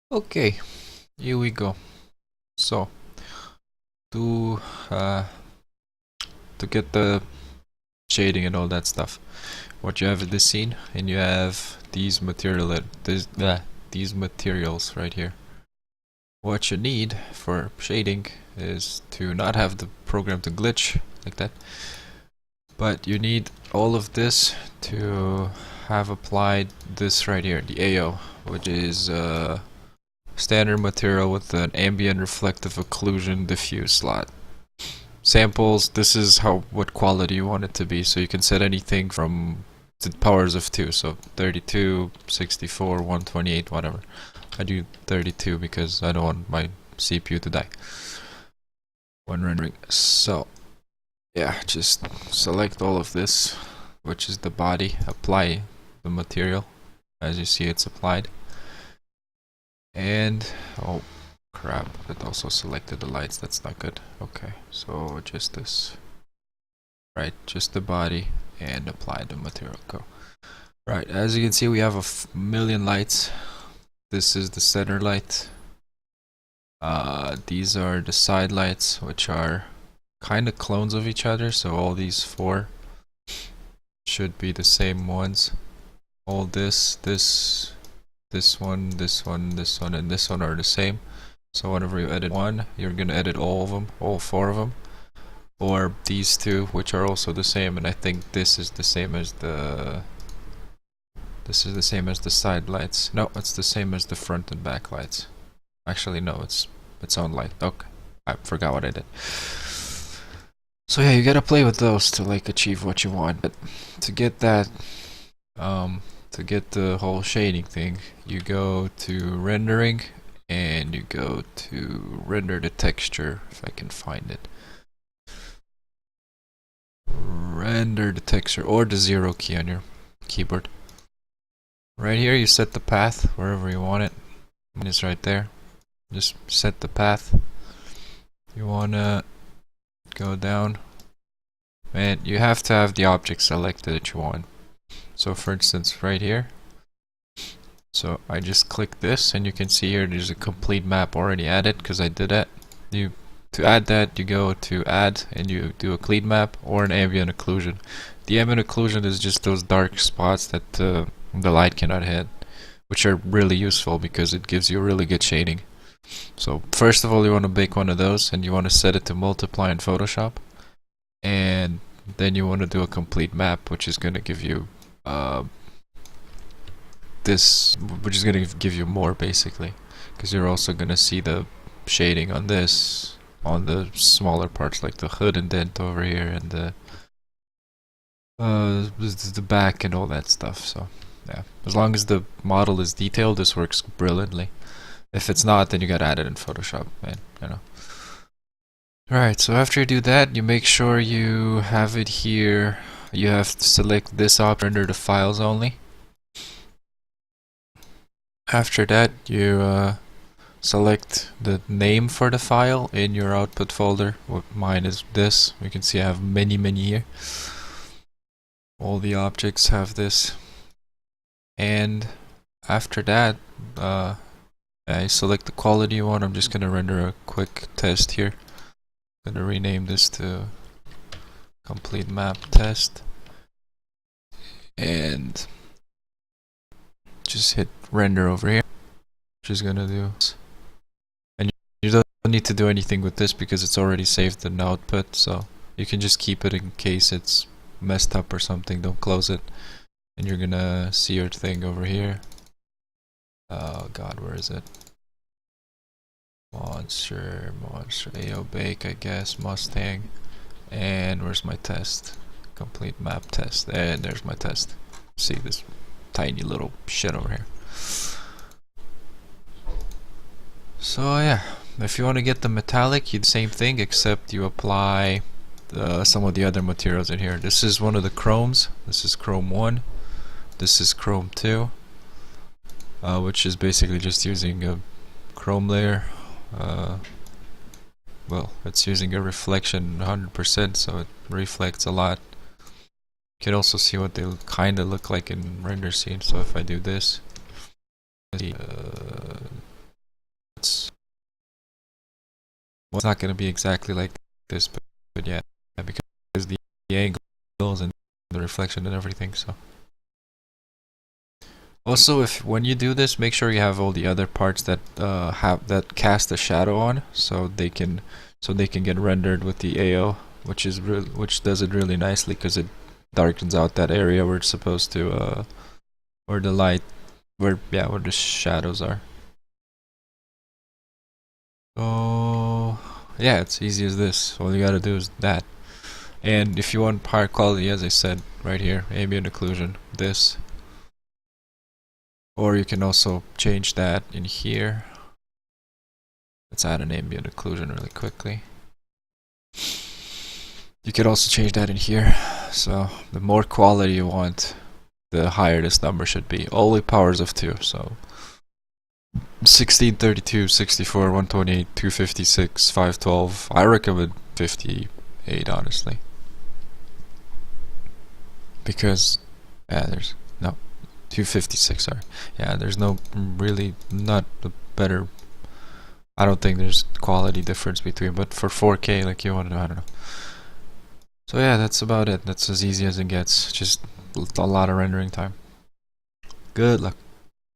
Okay, here we go. So to uh, to get the shading and all that stuff, what you have in this scene, and you have these materials right here. What you need for shading is to not have the program to glitch like that, but you need all of this to have applied this right here, the AO, which is standard material with an ambient reflective occlusion diffuse slot. Samples, this is what quality you want it to be, so you can set anything from the powers of 2, so 32, 64, 128, whatever. I do 32 because I don't want my CPU to die when rendering. So yeah, just select all of this, which is the body, apply the material as you see it's applied, and oh crap, it also selected the lights. That's not good. Okay, so just this, right, just the body, and apply the material. Go. Right, as you can see, we have a million lights. This is the center light. These are the side lights, which are kind of clones of each other, so all these four should be the same ones. All this one, this one, this one, and this one are the same. So whenever you edit one, you're gonna edit all of them, all four of them, or these two, which are also the same. And I think this is the same as the side lights. No, it's the same as the front and back lights. Actually, no, it's its own light. Okay, I forgot what I did. So yeah, you gotta play with those to like achieve what you want. But to get that, to get the whole shading thing, you go to rendering and you go to render the texture, if I can find it. Render the texture, or the 0 key on your keyboard. Right here, you set the path wherever you want it. It's right there. Just set the path. You wanna go down, and you have to have the object selected that you want. So for instance, right here. So I just click this, and you can see here there's a complete map already added because I did that. To add that, you go to add and you do a clean map or an ambient occlusion. The ambient occlusion is just those dark spots that the light cannot hit, which are really useful because it gives you really good shading. So first of all, you want to make one of those, and you want to set it to multiply in Photoshop, and then you want to do a complete map, which is going to give you which is going to give you more basically, because you're also going to see the shading on this, on the smaller parts like the hood indent over here and the back and all that stuff. So yeah, as long as the model is detailed, this works brilliantly. If it's not, then you gotta add it in Photoshop, man, you know. Alright, so after you do that, you make sure you have it here. You have to select this option under the files only. After that, you select the name for the file in your output folder. Mine is this. You can see I have many here. All the objects have this. And after that, I select the quality you want. I'm just gonna render a quick test here. I'm gonna rename this to complete map test. And just hit render over here, which is gonna do. And you don't need to do anything with this because it's already saved in output, so you can just keep it in case it's messed up or something. Don't close it, and you're gonna see your thing over here. Oh god, where is it? Monster, AO Bake, I guess, Mustang. And where's my test? Complete map test. And there's my test. See this tiny little shit over here. So yeah, if you want to get the metallic, you do the same thing, except you apply some of the other materials in here. This is one of the chromes. This is chrome 1. This is chrome 2, which is basically just using a chrome layer. Well, it's using a reflection 100%, so it reflects a lot. You can also see what they kind of look like in render scene. So if I do this, it's not going to be exactly like this, but yeah, because the angles and the reflection and everything. So also, if when you do this, make sure you have all the other parts that cast a shadow on, so they can get rendered with the AO, which does it really nicely because it darkens out that area where it's supposed to where the light where the shadows are. So yeah, it's easy as this. All you gotta do is that. And if you want higher quality, as I said right here, ambient occlusion, this. Or you can also change that in here. Let's add an ambient occlusion really quickly. You can also change that in here. So the more quality you want, the higher this number should be. Only powers of 2, so 16, 32, 64, 128, 256, 512. I recommend 58, honestly. Because, there's, no, 256, sorry. Yeah, there's no, really, not a better, I don't think there's quality difference between, but for 4K, like you want to know, I don't know. So yeah, that's about it. That's as easy as it gets. Just a lot of rendering time. Good luck.